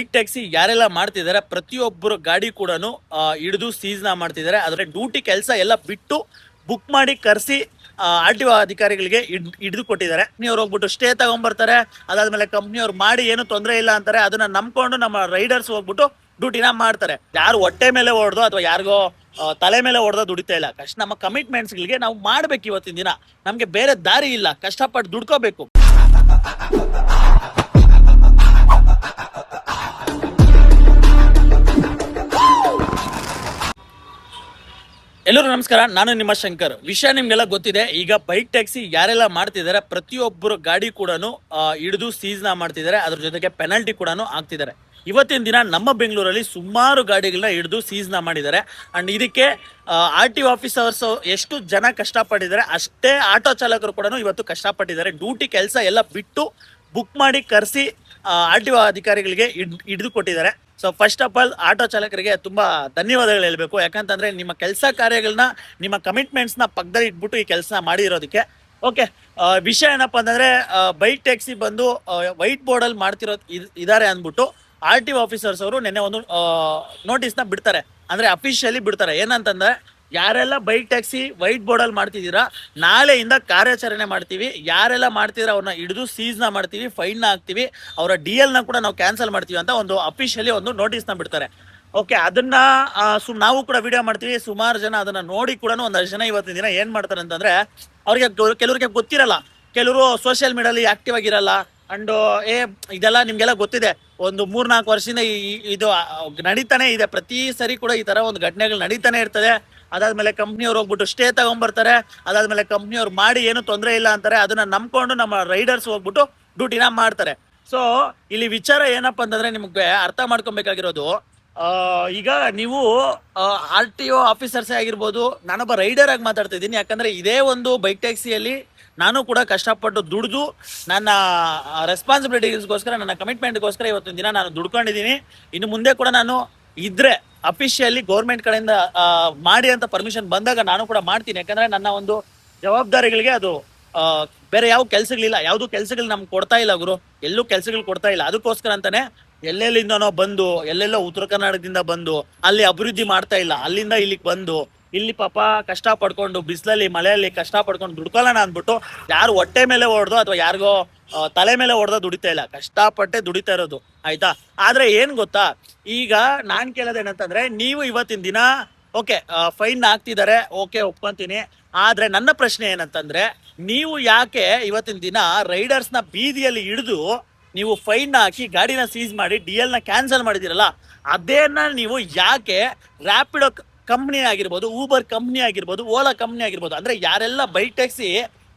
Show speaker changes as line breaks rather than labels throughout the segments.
Bike taxi ಯಾರೆಲ್ಲ ಮಾಡ್ತಿದ್ದಾರೆ ಪ್ರತಿಯೊಬ್ಬರು ಗಾಡಿ ಕೂಡ ಹಿಡಿದು ಸೀಸ್ ನ ಮಾಡ್ತಿದ್ದಾರೆ. ಆದ್ರೆ ಡ್ಯೂಟಿ ಕೆಲಸ ಎಲ್ಲ ಬಿಟ್ಟು ಬುಕ್ ಮಾಡಿ ಕರೆಸಿ RTO ಅಧಿಕಾರಿಗಳಿಗೆ ಹಿಡಿದು ಕೊಟ್ಟಿದ್ದಾರೆ. ಕಂಪ್ನಿಯವ್ರು ಹೋಗ್ಬಿಟ್ಟು ಸ್ಟೇ ತಗೊಂಡ್ಬರ್ತಾರೆ. ಅದಾದ್ಮೇಲೆ ಕಂಪ್ನಿಯವ್ರು ಮಾಡಿ ಏನು ತೊಂದರೆ ಇಲ್ಲ ಅಂತಾರೆ. ಅದನ್ನ ನಂಬ್ಕೊಂಡು ನಮ್ಮ ರೈಡರ್ಸ್ ಹೋಗ್ಬಿಟ್ಟು ಡ್ಯೂಟಿನ ಮಾಡ್ತಾರೆ. ಯಾರು ಹೊಟ್ಟೆ ಮೇಲೆ ಹೊಡೆದೋ ಅಥವಾ ಯಾರಿಗೋ ತಲೆ ಮೇಲೆ ಹೊಡೆದೋ ದುಡಿತಾ ಇಲ್ಲ. ನಮ್ಮ ಕಮಿಟ್ಮೆಂಟ್ಸ್ ಗಳಿಗೆ ನಾವು ಮಾಡ್ಬೇಕು. ಇವತ್ತಿನ ದಿನ ನಮ್ಗೆ ಬೇರೆ ದಾರಿ ಇಲ್ಲ, ಕಷ್ಟಪಟ್ಟು ದುಡ್ಕೋಬೇಕು. ಎಲ್ಲರೂ ನಮಸ್ಕಾರ, ನಾನು ನಿಮ್ಮ ಶಂಕರ್. ವಿಷಯ ನಿಮ್ಗೆಲ್ಲ ಗೊತ್ತಿದೆ. ಈಗ ಬೈಕ್ ಟ್ಯಾಕ್ಸಿ ಯಾರೆಲ್ಲ ಮಾಡ್ತಿದ್ದಾರೆ ಪ್ರತಿಯೊಬ್ಬರು ಗಾಡಿ ಕೂಡ ಹಿಡಿದು ಸೀಸ್ ನ ಮಾಡ್ತಿದ್ದಾರೆ. ಅದ್ರ ಜೊತೆಗೆ ಪೆನಾಲ್ಟಿ ಕೂಡ ಆಗ್ತಿದ್ದಾರೆ. ಇವತ್ತಿನ ದಿನ ನಮ್ಮ ಬೆಂಗಳೂರಲ್ಲಿ ಸುಮಾರು ಗಾಡಿಗಳನ್ನ ಹಿಡಿದು ಸೀಸ್ ನ ಮಾಡಿದ್ದಾರೆ. ಅಂಡ್ ಇದಕ್ಕೆ RTO ಆಫೀಸರ್ಸ್ ಎಷ್ಟು ಜನ ಕಷ್ಟಪಟ್ಟಿದ್ದಾರೆ ಅಷ್ಟೇ ಆಟೋ ಚಾಲಕರು ಕೂಡ ಇವತ್ತು ಕಷ್ಟಪಟ್ಟಿದ್ದಾರೆ. ಡ್ಯೂಟಿ ಕೆಲಸ ಎಲ್ಲ ಬಿಟ್ಟು ಬುಕ್ ಮಾಡಿ ಕರೆಸಿ RTO ಅಧಿಕಾರಿಗಳಿಗೆ ಹಿಡಿದು ಕೊಟ್ಟಿದ್ದಾರೆ. So first of all auto ಚಾಲಕರಿಗೆ ತುಂಬಾ ಧನ್ಯವಾದಗಳು ಹೇಳ್ಬೇಕು. ಯಾಕಂತಂದ್ರೆ ನಿಮ್ಮ ಕೆಲಸ ಕಾರ್ಯಗಳನ್ನ, ನಿಮ್ಮ ಕಮಿಟ್ಮೆಂಟ್ಸ್ ನ ಪಕ್ಕದಲ್ಲಿ ಇಟ್ಬಿಟ್ಟು ಈ ಕೆಲಸ ಮಾಡಿರೋದಕ್ಕೆ. ಓಕೆ, ವಿಷಯ ಏನಪ್ಪಾ ಅಂತಂದ್ರೆ ಬೈಕ್ ಟ್ಯಾಕ್ಸಿ ಬಂದು ವೈಟ್ ಬೋರ್ಡ್ ಅಲ್ಲಿ ಮಾಡ್ತಿರೋ ಇದಾರೆ ಅಂದ್ಬಿಟ್ಟು RTO ಆಫೀಸರ್ಸ್ ಅವರು ನಿನ್ನೆ ಒಂದು ನೋಟಿಸ್ ನ ಬಿಡ್ತಾರೆ. ಅಂದ್ರೆ ಅಫಿಷಿಯಲಿ ಬಿಡ್ತಾರೆ. ಏನಂತಂದ್ರೆ ಯಾರೆಲ್ಲ ಬೈಕ್ ಟ್ಯಾಕ್ಸಿ ವೈಟ್ ಬೋರ್ಡ್ ಅಲ್ಲಿ ಮಾಡ್ತಿದ್ದೀರಾ, ನಾಳೆಯಿಂದ ಕಾರ್ಯಾಚರಣೆ ಮಾಡ್ತೀವಿ. ಯಾರೆಲ್ಲ ಮಾಡ್ತಿದ್ರ ಅವ್ರನ್ನ ಹಿಡಿದು ಸೀಸ್ ನ ಮಾಡ್ತೀವಿ, ಫೈನ್ ನ ಹಾಕ್ತಿವಿ, ಅವರ DL ನ ಕೂಡ ನಾವು ಕ್ಯಾನ್ಸಲ್ ಮಾಡ್ತೀವಿ ಅಂತ ಒಂದು ಅಫಿಷಿಯಲಿ ಒಂದು ನೋಟಿಸ್ ನ ಬಿಡ್ತಾರೆ. ಓಕೆ, ಅದನ್ನ ನಾವು ಕೂಡ ವಿಡಿಯೋ ಮಾಡ್ತೀವಿ. ಸುಮಾರು ಜನ ಅದನ್ನ ನೋಡಿ ಕೂಡ ಒಂದಷ್ಟು ಜನ ಇವತ್ತಿನ ದಿನ ಏನ್ ಮಾಡ್ತಾರೆ ಅಂತಂದ್ರೆ ಅವ್ರಿಗೆ ಕೆಲವರಿಗೆ ಗೊತ್ತಿರಲ್ಲ, ಕೆಲವರು ಸೋಷಿಯಲ್ ಮೀಡಿಯಲ್ಲಿ ಆಕ್ಟಿವ್ ಆಗಿರಲ್ಲ. ಅಂಡ್ ಇದೆಲ್ಲ ನಿಮ್ಗೆಲ್ಲ ಗೊತ್ತಿದೆ. ಒಂದು 3-4 ವರ್ಷದಿಂದ ಇದು ನಡೀತಾನೆ ಇದೆ. ಪ್ರತಿ ಸರಿ ಕೂಡ ಈ ತರ ಒಂದು ಘಟನೆಗಳು ನಡೀತಾನೆ ಇರ್ತದೆ. ಅದಾದ್ಮೇಲೆ ಕಂಪ್ನಿಯವ್ರು ಹೋಗ್ಬಿಟ್ಟು ಸ್ಟೇ ತಗೊಂಡ್ಬರ್ತಾರೆ. ಅದಾದ್ಮೇಲೆ ಕಂಪ್ನಿಯವ್ರು ಮಾಡಿ ಏನು ತೊಂದರೆ ಇಲ್ಲ ಅಂತಾರೆ. ಅದನ್ನ ನಂಬ್ಕೊಂಡು ನಮ್ಮ ರೈಡರ್ಸ್ ಹೋಗ್ಬಿಟ್ಟು ಡ್ಯೂಟಿನ ಮಾಡ್ತಾರೆ. ಸೊ ಇಲ್ಲಿ ವಿಚಾರ ಏನಪ್ಪಾ ಅಂತಂದ್ರೆ ನಿಮ್ಗೆ ಅರ್ಥ ಮಾಡ್ಕೊಬೇಕಾಗಿರೋದು, ಈಗ ನೀವು RTO ಆಫೀಸರ್ಸೇ ಆಗಿರ್ಬೋದು, ನಾನೊಬ್ಬ ರೈಡರ್ ಆಗಿ ಮಾತಾಡ್ತಾ ಇದ್ದೀನಿ. ಯಾಕಂದ್ರೆ ಇದೇ ಒಂದು ಬೈಕ್ ಟ್ಯಾಕ್ಸಿಯಲ್ಲಿ ನಾನು ಕೂಡ ಕಷ್ಟಪಟ್ಟು ದುಡಿದು ನನ್ನ ರೆಸ್ಪಾನ್ಸಿಬಿಲಿಟೀಸ್ಗೋಸ್ಕರ, ನನ್ನ ಕಮಿಟ್ಮೆಂಟ್ಗೋಸ್ಕರ ಇವತ್ತಿನ ದಿನ ನಾನು ದುಡ್ಕೊಂಡಿದ್ದೀನಿ. ಇನ್ನು ಮುಂದೆ ಕೂಡ ನಾನು ಇದ್ರೆ ಅಫಿಷಿಯಲಿ ಗೌರ್ಮೆಂಟ್ ಕಡೆಯಿಂದ ಮಾಡಿ ಅಂತ ಪರ್ಮಿಷನ್ ಬಂದಾಗ ನಾನು ಕೂಡ ಮಾಡ್ತೀನಿ. ಯಾಕಂದ್ರೆ ನನ್ನ ಒಂದು ಜವಾಬ್ದಾರಿಗಳಿಗೆ ಅದು ಬೇರೆ ಯಾವ ಕೆಲ್ಸಗಳಿಲ್ಲ, ಯಾವ್ದು ಕೆಲ್ಸಗಳು ನಮ್ಗೆ ಕೊಡ್ತಾ ಇಲ್ಲ ಗುರು, ಎಲ್ಲೂ ಕೆಲ್ಸಗಳು ಕೊಡ್ತಾ ಇಲ್ಲ. ಅದಕ್ಕೋಸ್ಕರ ಅಂತಾನೆ ಎಲ್ಲೆಲ್ಲಿಂದನೋ ಬಂದು, ಎಲ್ಲೆಲ್ಲೋ ಉತ್ತರ ಕರ್ನಾಟಕದಿಂದ ಬಂದು ಅಲ್ಲಿ ಅಭಿವೃದ್ಧಿ ಮಾಡ್ತಾ ಇಲ್ಲ, ಅಲ್ಲಿಂದ ಇಲ್ಲಿಗೆ ಬಂದು ಇಲ್ಲಿ ಪಾಪ ಕಷ್ಟ ಪಡ್ಕೊಂಡು ಬಿಸಿಲಲ್ಲಿ ಮಳೆಯಲ್ಲಿ ಕಷ್ಟ ಪಡ್ಕೊಂಡು ದುಡ್ಕೊಳ್ಳೋಣ ಅಂದ್ಬಿಟ್ಟು ಯಾರು ಹೊಟ್ಟೆ ಮೇಲೆ ಹೊಡೆದೋ ಅಥವಾ ಯಾರಿಗೋ ತಲೆ ಮೇಲೆ ಹೊಡೆದೋ ದುಡಿತಾ ಇಲ್ಲ, ಕಷ್ಟಪಟ್ಟೆ ದುಡಿತಾ ಇರೋದು. ಆಯ್ತಾ? ಆದ್ರೆ ಏನ್ ಗೊತ್ತಾ, ಈಗ ನಾನ್ ಕೇಳೋದೇನಂತಂದ್ರೆ, ನೀವು ಇವತ್ತಿನ ದಿನ ಓಕೆ ಫೈನ್ ಹಾಕ್ತಿದ್ದಾರೆ, ಓಕೆ ಒಪ್ಕೊಂತೀನಿ. ಆದ್ರೆ ನನ್ನ ಪ್ರಶ್ನೆ ಏನಂತಂದ್ರೆ, ನೀವು ಯಾಕೆ ಇವತ್ತಿನ ದಿನ ರೈಡರ್ಸ್ ನ ಬೀದಿಯಲ್ಲಿ ಹಿಡಿದು ನೀವು ಫೈನ್ ಹಾಕಿ ಗಾಡಿನ ಸೀಸ್ ಮಾಡಿ DL ನ ಕ್ಯಾನ್ಸಲ್ ಮಾಡಿದಿರಲ್ಲ, ಅದೇನ ನೀವು ಯಾಕೆ ರ್ಯಾಪಿಡೋ ಕಂಪ್ನಿ ಆಗಿರ್ಬೋದು, ಊಬರ್ ಕಂಪ್ನಿ ಆಗಿರ್ಬೋದು, ಓಲಾ ಕಂಪ್ನಿ ಆಗಿರ್ಬೋದು, ಅಂದ್ರೆ ಯಾರೆಲ್ಲ ಬೈಕ್ ಟ್ಯಾಕ್ಸಿ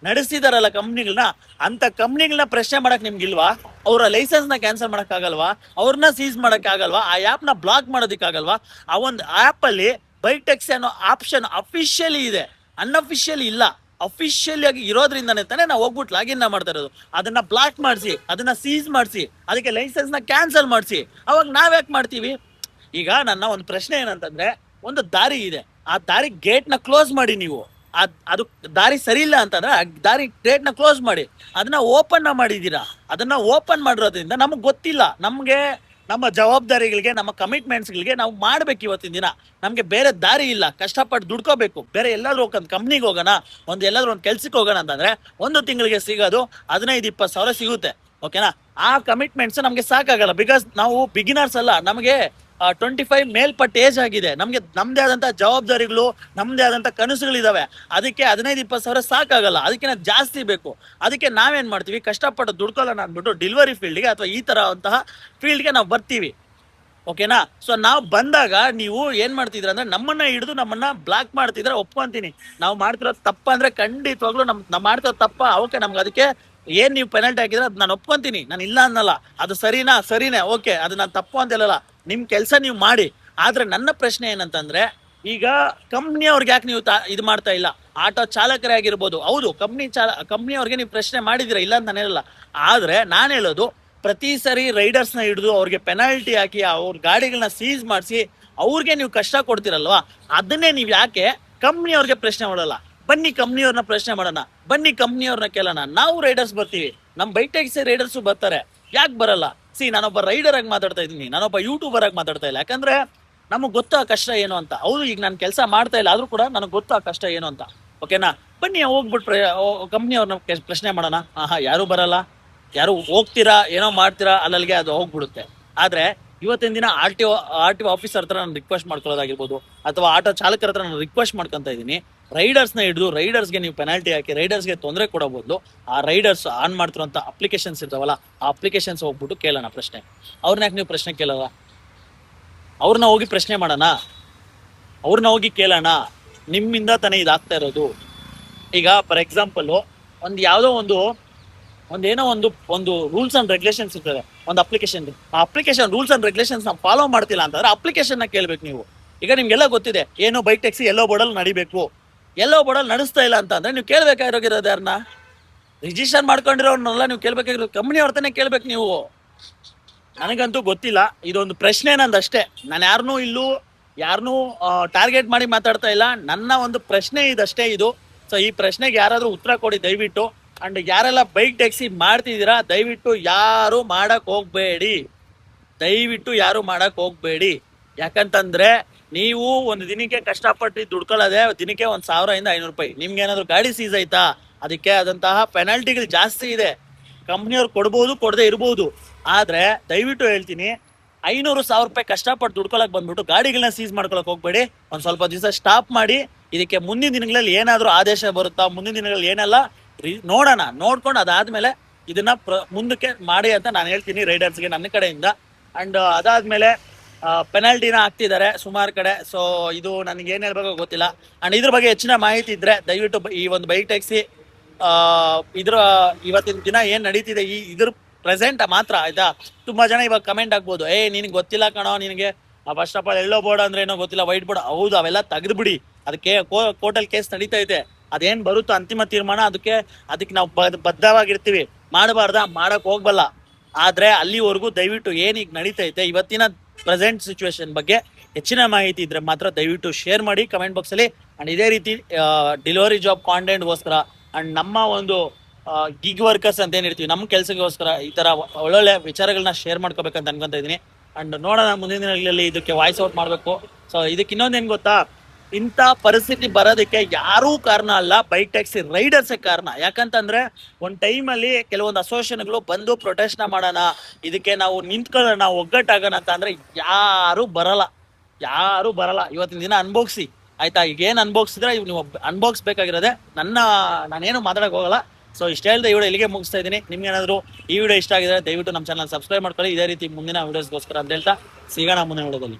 ನಡೆಸಿದಾರಲ್ಲ ಕಂಪ್ನಿಗಳನ್ನ, ಅಂತ ಕಂಪ್ನಿಗಳನ್ನ ಪ್ರಶ್ನೆ ಮಾಡಕ್ ನಿಮ್ಗಿಲ್ವಾ? ಅವರ ಲೈಸೆನ್ಸ್ ನ ಕ್ಯಾನ್ಸಲ್ ಮಾಡಕ್ ಆಗಲ್ವಾ? ಅವ್ರನ್ನ ಸೀಸ್ ಮಾಡಕ್ ಆಗಲ್ವಾ? ಆ ಆ್ಯಪ್ ನ ಬ್ಲಾಕ್ ಮಾಡೋದಿಕ್ಕಾಗಲ್ವಾ? ಆ ಒಂದು ಆ್ಯಪ್ ಅಲ್ಲಿ ಬೈಕ್ ಟ್ಯಾಕ್ಸಿ ಅನ್ನೋ ಆಪ್ಷನ್ ಅಫಿಷಿಯಲಿ ಇದೆ, ಅನ್ಅಫಿಷಿಯಲಿ ಇಲ್ಲ. ಅಫಿಷಿಯಲಿ ಆಗಿ ಇರೋದ್ರಿಂದನೇ ತಾನೇ ನಾವು ಹೋಗ್ಬಿಟ್ಟು ಲಾಗಿನ್ ಮಾಡ್ತಾ ಇರೋದು. ಅದನ್ನ ಬ್ಲಾಕ್ ಮಾಡಿಸಿ, ಅದನ್ನ ಸೀಸ್ ಮಾಡಿಸಿ, ಅದಕ್ಕೆ ಲೈಸೆನ್ಸ್ ನ ಕ್ಯಾನ್ಸಲ್ ಮಾಡಿಸಿ, ಅವಾಗ ನಾವ್ಯಾಕೆ ಮಾಡ್ತೀವಿ? ಈಗ ನನ್ನ ಒಂದು ಪ್ರಶ್ನೆ ಏನಂತಂದ್ರೆ, ಒಂದು ದಾರಿ ಇದೆ, ಆ ದಾರಿ ಗೇಟ್ ನ ಕ್ಲೋಸ್ ಮಾಡಿ. ನೀವು ಅದು ದಾರಿ ಸರಿ ಇಲ್ಲ ಅಂತಂದ್ರೆ ಆ ದಾರಿ ಗೇಟ್ ನ ಕ್ಲೋಸ್ ಮಾಡಿ. ಅದನ್ನ ಓಪನ್ ಮಾಡಿದೀರಾ. ಅದನ್ನ ಓಪನ್ ಮಾಡಿರೋದ್ರಿಂದ ನಮಗ್ ಗೊತ್ತಿಲ್ಲ, ನಮ್ಗೆ ನಮ್ಮ ಜವಾಬ್ದಾರಿಗಳಿಗೆ, ನಮ್ಮ ಕಮಿಟ್ಮೆಂಟ್ಸ್ಗಳಿಗೆ ನಾವು ಮಾಡ್ಬೇಕು. ಇವತ್ತಿನ ದಿನ ನಮ್ಗೆ ಬೇರೆ ದಾರಿ ಇಲ್ಲ, ಕಷ್ಟಪಟ್ಟು ದುಡ್ಕೋಬೇಕು. ಬೇರೆ ಎಲ್ಲಾದ್ರೂ ಒಂದು ಕಂಪ್ನಿಗೆ ಹೋಗೋಣ, ಎಲ್ಲಾದ್ರೂ ಒಂದು ಕೆಲ್ಸಕ್ಕೆ ಹೋಗೋಣ ಅಂತಂದ್ರೆ ಒಂದು ತಿಂಗಳಿಗೆ ಸಿಗೋದು 15-20 ಸಾವಿರ ಸಿಗುತ್ತೆ. ಓಕೆನಾ? ಆ ಕಮಿಟ್ಮೆಂಟ್ಸ್ ನಮ್ಗೆ ಸಾಕಾಗಲ್ಲ. ಬಿಕಾಸ್ ನಾವು ಬಿಗಿನರ್ಸ್ ಅಲ್ಲ, ನಮಗೆ 25 ಮೇಲ್ಪಟ್ಟ ಏಜ್ ಆಗಿದೆ. ನಮ್ಗೆ ನಮ್ದೇ ಆದಂತ ಜವಾಬ್ದಾರಿಗಳು, ನಮ್ದೇ ಆದಂತ ಕನಸುಗಳಿದಾವೆ. ಅದಕ್ಕೆ 15-20 ಸಾವಿರ ಸಾಕಾಗಲ್ಲ, ಅದಕ್ಕೆ ಜಾಸ್ತಿ ಬೇಕು. ಅದಕ್ಕೆ ನಾವೇನ್ ಮಾಡ್ತೀವಿ, ಕಷ್ಟಪಟ್ಟು ದುಡ್ಕೊಳ್ಳೋಣ ಅಂದ್ಬಿಟ್ಟು ಡೆಲಿವರಿ ಫೀಲ್ಡ್ಗೆ ಅಥವಾ ಈ ತರ ಅಂತಹ ಫೀಲ್ಡ್ಗೆ ನಾವು ಬರ್ತೀವಿ. ಓಕೆನಾ? ಸೊ ನಾವು ಬಂದಾಗ ನೀವು ಏನ್ ಮಾಡ್ತಿದ್ರ ಅಂದ್ರೆ ನಮ್ಮನ್ನ ಹಿಡಿದು ನಮ್ಮನ್ನ ಬ್ಲಾಕ್ ಮಾಡ್ತಿದ್ರೆ ಒಪ್ಕೊಂತೀನಿ. ನಾವು ಮಾಡ್ತಿರೋದು ತಪ್ಪ ಅಂದ್ರೆ ಖಂಡಿತವಾಗ್ಲೂ ನಾವು ಮಾಡ್ತಿರೋ ತಪ್ಪ. ಓಕೆ, ನಮ್ಗೆ ಅದಕ್ಕೆ ಏನ್ ನೀವು ಪೆನಾಲ್ಟಿ ಹಾಕಿದ್ರೆ ಅದು ನಾನು ಒಪ್ಕೊಂತೀನಿ, ನಾನು ಇಲ್ಲ ಅನ್ನಲ್ಲ. ಅದು ಸರಿನೇ, ಓಕೆ, ಅದು ನಾನು ತಪ್ಪು ಅಂತ ಹೇಳಲ್ಲ. ನಿಮ್ ಕೆಲಸ ನೀವು ಮಾಡಿ. ಆದ್ರೆ ನನ್ನ ಪ್ರಶ್ನೆ ಏನಂತಂದ್ರೆ, ಈಗ ಕಂಪ್ನಿಯವ್ರಿಗೆ ಯಾಕೆ ನೀವು ಇದು ಮಾಡ್ತಾ ಇಲ್ಲ? ಆಟೋ ಚಾಲಕರೇ ಆಗಿರ್ಬೋದು, ಹೌದು, ಕಂಪ್ನಿಯವ್ರಿಗೆ ನೀವು ಪ್ರಶ್ನೆ ಮಾಡಿದಿರ, ಇಲ್ಲ ಅಂತ ನಾನು ಹೇಳಲ್ಲ. ಆದ್ರೆ ನಾನು ಹೇಳೋದು, ಪ್ರತಿ ಸರಿ ರೈಡರ್ಸ್ ನ ಹಿಡಿದು ಅವ್ರಿಗೆ ಪೆನಾಲ್ಟಿ ಹಾಕಿ ಅವ್ರ ಗಾಡಿಗಳನ್ನ ಸೀಸ್ ಮಾಡಿಸಿ ಅವ್ರಿಗೆ ನೀವು ಕಷ್ಟ ಕೊಡ್ತಿರಲ್ವಾ, ಅದನ್ನೇ ನೀವು ಯಾಕೆ ಕಂಪ್ನಿಯವ್ರಿಗೆ ಪ್ರಶ್ನೆ ಮಾಡಲ್ಲ? ಬನ್ನಿ ಕಂಪ್ನಿಯವ್ರನ್ನ ಪ್ರಶ್ನೆ ಮಾಡೋಣ, ಬನ್ನಿ ಕಂಪ್ನಿಯವ್ರನ್ನ ಕೇಳೋಣ. ನಾವು ರೈಡರ್ಸ್ ಬರ್ತೀವಿ, ನಮ್ ಬೈಕ್ ಟ್ಯಾಕ್ಸಿ ರೈಡರ್ಸು ಬರ್ತಾರೆ, ಯಾಕೆ ಬರಲ್ಲ? ನಾನೊಬ್ಬ ರೈಡರ್ ಆಗಿ ಮಾತಾಡ್ತಾ ಇದ್ದೀನಿ, ನಾನೊಬ್ಬ ಯೂಟ್ಯೂಬರ್ ಆಗಿ ಮಾತಾಡ್ತಾ ಇಲ್ಲ. ಯಾಕಂದ್ರೆ ನಮಗ್ ಗೊತ್ತು ಆ ಕಷ್ಟ ಏನು ಅಂತ. ಹೌದು, ಈಗ ನಾನು ಕೆಲಸ ಮಾಡ್ತಾ ಇಲ್ಲ ಆದ್ರೂ ಕೂಡ ನನಗೆ ಗೊತ್ತು ಆ ಕಷ್ಟ ಏನು ಅಂತ. ಓಕೆನಾ? ಬನ್ನಿ ಹೋಗ್ಬಿಟ್ಟು ಕಂಪ್ನಿ ಅವ್ರನ್ನ ಪ್ರಶ್ನೆ ಮಾಡೋಣ. ಯಾರು ಬರಲ್ಲ, ಯಾರು ಹೋಗ್ತೀರಾ, ಏನೋ ಮಾಡ್ತೀರಾ, ಅಲ್ಲಲ್ಲಿಗೆ ಅದು ಹೋಗ್ಬಿಡುತ್ತೆ. ಆದ್ರೆ ಇವತ್ತಿನ ದಿನ ಆರ್ ಟಿ ಒ ಆಫೀಸರ್ ಹತ್ರ ನಾನು ರಿಕ್ವೆಸ್ಟ್ ಮಾಡ್ಕೊಳ್ಳೋದಾಗಿರ್ಬೋದು, ಅಥವಾ ಆಟೋ ಚಾಲಕರ ಹತ್ರ ನಾನು ರಿಕ್ವೆಸ್ಟ್ ಮಾಡ್ಕೊಂತ ಇದ್ದೀನಿ, ರೈಡರ್ಸ್ನ ಹಿಡಿದು ರೈಡರ್ಸ್ಗೆ ನೀವು ಪೆನಾಲ್ಟಿ ಹಾಕಿ ರೈಡರ್ಸ್ಗೆ ತೊಂದರೆ ಕೊಡೋ ಬದಲು ಆ ರೈಡರ್ಸ್ ಆನ್ ಮಾಡ್ತಿರೋಂಥ ಅಪ್ಲಿಕೇಶನ್ಸ್ ಇರ್ತಾವಲ್ಲ, ಆ ಅಪ್ಲಿಕೇಶನ್ಸ್ ಹೋಗ್ಬಿಟ್ಟು ಕೇಳೋಣ ಪ್ರಶ್ನೆ. ಅವ್ರನ್ನ ಯಾಕೆ ನೀವು ಪ್ರಶ್ನೆ ಕೇಳಲ್ಲ? ಅವ್ರನ್ನ ಹೋಗಿ ಪ್ರಶ್ನೆ ಮಾಡೋಣ, ಅವ್ರನ್ನ ಹೋಗಿ ಕೇಳೋಣ. ನಿಮ್ಮಿಂದ ತಾನೇ ಇದಾಗ್ತಾ ಇರೋದು. ಈಗ ಫಾರ್ ಎಕ್ಸಾಂಪಲ್ ಯಾವುದೋ ಒಂದೇನೋ ಒಂದು ರೂಲ್ಸ್ ಅಂಡ್ ರೆಗ್ಯುಲೇಷನ್ಸ್ ಇರ್ತದೆ ಒಂದು ಅಪ್ಲಿಕೇಶನ್. ಆ ಅಪ್ಲಿಕೇಶನ್ ರೂಲ್ಸ್ ಅಂಡ್ ರೆಗ್ಯುಲೇಷನ್ಸ್ ನಾವು ಫಾಲೋ ಮಾಡ್ತಿಲ್ಲ ಅಂತಂದ್ರೆ ಅಪ್ಲಿಕೇಶನ್ ನ ಕೇಳ್ಬೇಕು ನೀವು. ಈಗ ನಿಮ್ಗೆಲ್ಲ ಗೊತ್ತಿದೆ, ಏನು ಬೈಕ್ ಟ್ಯಾಕ್ಸಿ ಎಲ್ಲೋ ಬೋರ್ಡಲ್ಲಿ ನಡಿಬೇಕು, ಎಲ್ಲೋ ಬೋರ್ಡಲ್ಲಿ ನಡೆಸ್ತಾ ಇಲ್ಲ ಅಂತಂದ್ರೆ ನೀವು ಕೇಳ್ಬೇಕಾಗಿರೋದು ಯಾರನ್ನ? ರಿಜಿಸ್ಟರ್ ಮಾಡ್ಕೊಂಡಿರೋರ್ನೆಲ್ಲ ನೀವು ಕೇಳ್ಬೇಕಾಗಿರೋ ಕಂಪ್ನಿ ಅವ್ರತಾನೆ ಕೇಳ್ಬೇಕು ನೀವು. ನನಗಂತೂ ಗೊತ್ತಿಲ್ಲ, ಇದೊಂದು ಪ್ರಶ್ನೆ ನಂದಷ್ಟೇ. ನಾನು ಯಾರನ್ನೂ ಟಾರ್ಗೆಟ್ ಮಾಡಿ ಮಾತಾಡ್ತಾ ಇಲ್ಲ. ನನ್ನ ಒಂದು ಪ್ರಶ್ನೆ ಇದಷ್ಟೇ ಇದು. ಸೊ ಈ ಪ್ರಶ್ನೆಗೆ ಯಾರಾದ್ರೂ ಉತ್ತರ ಕೊಡಿ ದಯವಿಟ್ಟು. ಅಂಡ್ ಯಾರೆಲ್ಲ ಬೈಕ್ ಟ್ಯಾಕ್ಸಿ ಮಾಡ್ತಿದ್ದೀರಾ ದಯವಿಟ್ಟು ಯಾರು ಮಾಡಕ್ ಹೋಗ್ಬೇಡಿ, ಯಾಕಂತಂದ್ರೆ ನೀವು ಒಂದು ದಿನಕ್ಕೆ ಕಷ್ಟಪಟ್ಟು ದುಡ್ಕೊಳ್ಳೋದೆ ದಿನಕ್ಕೆ 1000 ಇಂದ 500 ರೂಪಾಯಿ. ನಿಮ್ಗೆ ಏನಾದ್ರು ಗಾಡಿ ಸೀಸ್ ಆಯ್ತಾ, ಅದಕ್ಕೆ ಆದಂತಹ ಪೆನಾಲ್ಟಿಗಳು ಜಾಸ್ತಿ ಇದೆ. ಕಂಪ್ನಿಯವ್ರು ಕೊಡ್ಬೋದು, ಕೊಡದೆ ಇರ್ಬೋದು. ಆದ್ರೆ ದಯವಿಟ್ಟು ಹೇಳ್ತೀನಿ, 500-1000 ರೂಪಾಯಿ ಕಷ್ಟಪಟ್ಟು ದುಡ್ಕೊಳಕ್ ಬಂದ್ಬಿಟ್ಟು ಗಾಡಿಗಳನ್ನ ಸೀಸ್ ಮಾಡ್ಕೊಳಕ್ ಹೋಗ್ಬೇಡಿ. ಒಂದ್ ಸ್ವಲ್ಪ ದಿವಸ ಸ್ಟಾಪ್ ಮಾಡಿ. ಇದಕ್ಕೆ ಮುಂದಿನ ದಿನಗಳಲ್ಲಿ ಏನಾದ್ರು ಆದೇಶ ಬರುತ್ತಾ, ಮುಂದಿನ ದಿನಗಳಲ್ಲಿ ಏನೆಲ್ಲ ನೋಡೋಣ. ನೋಡ್ಕೊಂಡು ಅದಾದ್ಮೇಲೆ ಇದನ್ನ ಮುಂದಕ್ಕೆ ಮಾಡಿ ಅಂತ ನಾನು ಹೇಳ್ತೀನಿ ರೈಡರ್ಸ್ಗೆ ನನ್ನ ಕಡೆಯಿಂದ. ಅಂಡ್ ಅದಾದ್ಮೇಲೆ ಪೆನಾಲ್ಟಿನ ಹಾಕ್ತಿದ್ದಾರೆ ಸುಮಾರು ಕಡೆ. ಸೊ ಇದು ನನಗೆ ಏನ್ ಹೇಳ್ಬೇಕೋ ಗೊತ್ತಿಲ್ಲ. ಅಂಡ್ ಇದ್ರ ಬಗ್ಗೆ ಹೆಚ್ಚಿನ ಮಾಹಿತಿ ಇದ್ರೆ ದಯವಿಟ್ಟು ಈ ಒಂದು ಬೈಕ್ ಟ್ಯಾಕ್ಸಿ ಇವತ್ತಿನ ದಿನ ಏನ್ ನಡೀತಿದೆ ಇದ್ರ ಪ್ರೆಸೆಂಟ್ ಮಾತ್ರ, ಆಯ್ತಾ? ತುಂಬಾ ಜನ ಇವಾಗ ಕಮೆಂಟ್ ಆಗ್ಬೋದು, ನಿನಗೆ ಗೊತ್ತಿಲ್ಲ ಕಣೋ, ನಿನಗೆ first of all yellow board ಅಂದ್ರೆ ಏನೋ ಗೊತ್ತಿಲ್ಲ, ವೈಟ್ ಬೋರ್ಡ್. ಹೌದು, ಅವೆಲ್ಲ ತೆಗೆದ್ಬಿಡಿ. ಅದಕ್ಕೆ ಕೋರ್ಟಲ್ಲಿ ಕೇಸ್ ನಡೀತಾ ಇದೆ. ಅದೇನ್ ಬರುತ್ತೋ ಅಂತಿಮ ತೀರ್ಮಾನ, ಅದಕ್ಕೆ ನಾವು ಬದ್ಧವಾಗಿರ್ತೀವಿ. ಮಾಡಕ್ ಹೋಗ್ಬಲ್ಲ. ಆದ್ರೆ ಅಲ್ಲಿವರೆಗೂ ದಯವಿಟ್ಟು ಏನೀಗ ನಡೀತೈತೆ ಇವತ್ತಿನ ಪ್ರೆಸೆಂಟ್ ಸಿಚುವೇಶನ್ ಬಗ್ಗೆ ಹೆಚ್ಚಿನ ಮಾಹಿತಿ ಇದ್ರೆ ಮಾತ್ರ ದಯವಿಟ್ಟು ಶೇರ್ ಮಾಡಿ ಕಮೆಂಟ್ ಬಾಕ್ಸ್ ಅಲ್ಲಿ. ಅಂಡ್ ಇದೇ ರೀತಿ ಡೆಲಿವರಿ ಜಾಬ್ ಕಾಂಟೆಂಟ್ಗೋಸ್ಕರ ಅಂಡ್ ನಮ್ಮ ಒಂದು ಗಿಗ್ ವರ್ಕರ್ಸ್ ಅಂತ ಏನಿರ್ತೀವಿ, ನಮ್ಮ ಕೆಲಸಕ್ಕೋಸ್ಕರ ಈ ತರ ಒಳ್ಳೊಳ್ಳೆ ವಿಚಾರಗಳನ್ನ ಶೇರ್ ಮಾಡ್ಕೋಬೇಕಂತ ಅನ್ಕೊಂತ ಇದೀನಿ. ಅಂಡ್ ನೋಡೋಣ ಮುಂದಿನ ದಿನಗಳಲ್ಲಿ ಇದಕ್ಕೆ ವಾಯ್ಸ್ ಔಟ್ ಮಾಡ್ಬೇಕು. ಸೊ ಇದಕ್ಕೆ ಇನ್ನೊಂದೇನ್ ಗೊತ್ತಾ, ಇಂಥ ಪರಿಸ್ಥಿತಿ ಬರೋದಕ್ಕೆ ಯಾರೂ ಕಾರಣ ಅಲ್ಲ, ಬೈಕ್ ಟ್ಯಾಕ್ಸಿ ರೈಡರ್ಸೇ ಕಾರಣ. ಯಾಕಂತಂದ್ರೆ ಒಂದ್ ಟೈಮಲ್ಲಿ ಕೆಲವೊಂದು ಅಸೋಸಿಯೇಷನ್ಗಳು ಬಂದು ಪ್ರೊಟೆಸ್ಟ್ ಮಾಡೋಣ, ಇದಕ್ಕೆ ನಾವು ನಿಂತ್ಕೊಳ್ಳೋಣ, ಒಗ್ಗಟ್ಟಾಗೋಣ ಅಂತ ಅಂದ್ರೆ ಯಾರು ಬರಲ್ಲ. ಇವತ್ತಿನ ದಿನ ಅನ್ಬೋಗ್ಸಿ, ಆಯ್ತಾ? ಈಗ ಏನ್ ಅನ್ಬೋಗ್ಸಿದ್ರೆ ನೀವು ಅನ್ಬೋಗ್ಸ್ಬೇಕಾಗಿರೋದೆ. ನಾನೇನು ಮಾತಾಡಕ್ ಹೋಗಲ್ಲ. ಸೊ ಇಷ್ಟ ಹೇಳ್ದೆ ಈ ವಿಡಿಯೋ ಇಲ್ಲಿಗೆ ಮುಗಿಸ್ತಾ ಇದ್ದೀನಿ. ನಿಮ್ಗೆ ಏನಾದ್ರು ಈ ವಿಡಿಯೋ ಇಷ್ಟ ಆಗಿದ್ರೆ ದಯವಿಟ್ಟು ನಮ್ಮ ಚಾನಲ್ ಸಬ್ಸ್ಕ್ರೈಬ್ ಮಾಡ್ಕೊಳ್ಳಿ. ಇದೇ ರೀತಿ ಮುಂದಿನ ವಿಡಿಯೋಸ್ಗೋಸ್ಕರ ಅಂತ ಹೇಳ್ತಾ ಸಿಗೋಣ ಮುಂದಿನ ವಿಡಿಯೋದಲ್ಲಿ.